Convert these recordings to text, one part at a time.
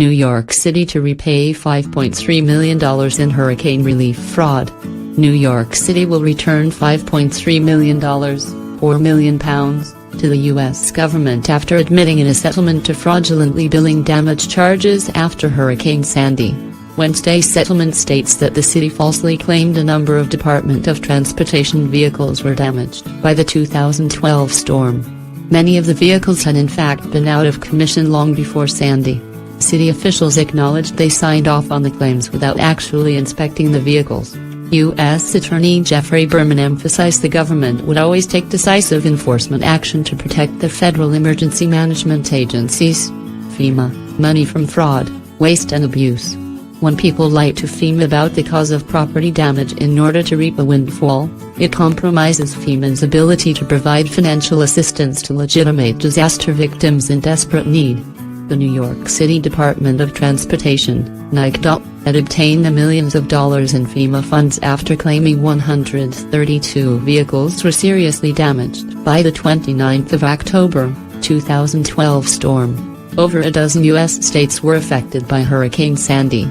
New York City to repay $5.3 million in hurricane relief fraud. New York City will return $5.3 million, £4 million, to the U.S. government after admitting in a settlement to fraudulently billing damage charges after Hurricane Sandy. Wednesday's settlement states that the city falsely claimed a number of Department of Transportation vehicles were damaged by the 2012 storm. Many of the vehicles had in fact been out of commission long before Sandy. City officials acknowledged they signed off on the claims without actually inspecting the vehicles. U.S. Attorney Geoffrey Berman emphasized the government would always take decisive enforcement action to protect the federal emergency management agencies, FEMA, money from fraud, waste and abuse. When people lie to FEMA about the cause of property damage in order to reap a windfall, it compromises FEMA's ability to provide financial assistance to legitimate disaster victims in desperate need. The New York City Department of Transportation, NYCDOT, had obtained the millions of dollars in FEMA funds after claiming 132 vehicles were seriously damaged by the 29th of October, 2012 storm. Over a dozen U.S. states were affected by Hurricane Sandy.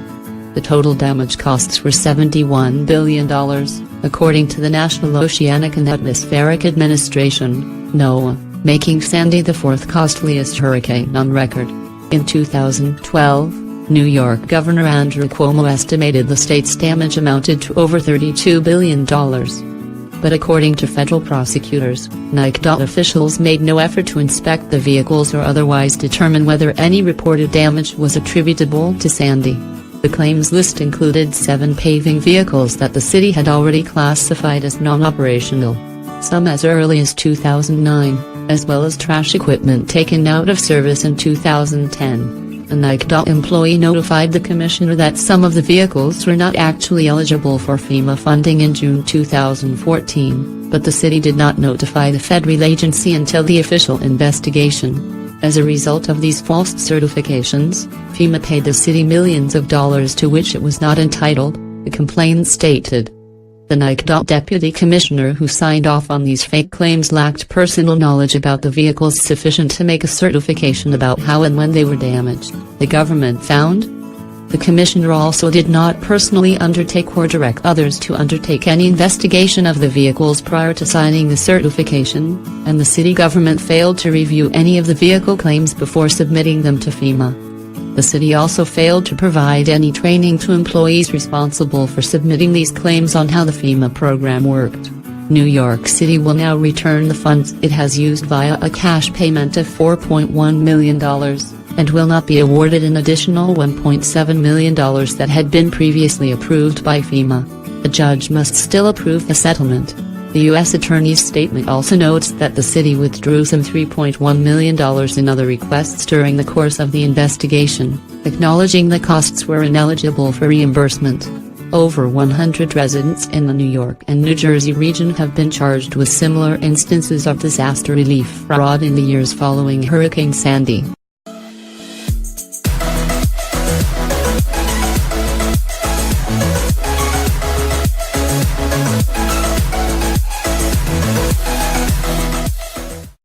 The total damage costs were $71 billion, according to the National Oceanic and Atmospheric Administration, NOAA, making Sandy the fourth costliest hurricane on record. In 2012, New York Governor Andrew Cuomo estimated the state's damage amounted to over $32 billion. But according to federal prosecutors, NYCDOT officials made no effort to inspect the vehicles or otherwise determine whether any reported damage was attributable to Sandy. The claims list included 7 paving vehicles that the city had already classified as non-operational, some as early as 2009, as well as trash equipment taken out of service in 2010. A NYCDOT employee notified the commissioner that some of the vehicles were not actually eligible for FEMA funding in June 2014, but the city did not notify the federal agency until the official investigation. As a result of these false certifications, FEMA paid the city millions of dollars to which it was not entitled, the complaint stated. The NYCDOT deputy commissioner who signed off on these fake claims lacked personal knowledge about the vehicles sufficient to make a certification about how and when they were damaged, the government found. The commissioner also did not personally undertake or direct others to undertake any investigation of the vehicles prior to signing the certification, and the city government failed to review any of the vehicle claims before submitting them to FEMA. The city also failed to provide any training to employees responsible for submitting these claims on how the FEMA program worked. New York City will now return the funds it has used via a cash payment of $4.1 million, and will not be awarded an additional $1.7 million that had been previously approved by FEMA. A judge must still approve the settlement. The U.S. Attorney's statement also notes that the city withdrew some $3.1 million in other requests during the course of the investigation, acknowledging the costs were ineligible for reimbursement. Over 100 residents in the New York and New Jersey region have been charged with similar instances of disaster relief fraud in the years following Hurricane Sandy.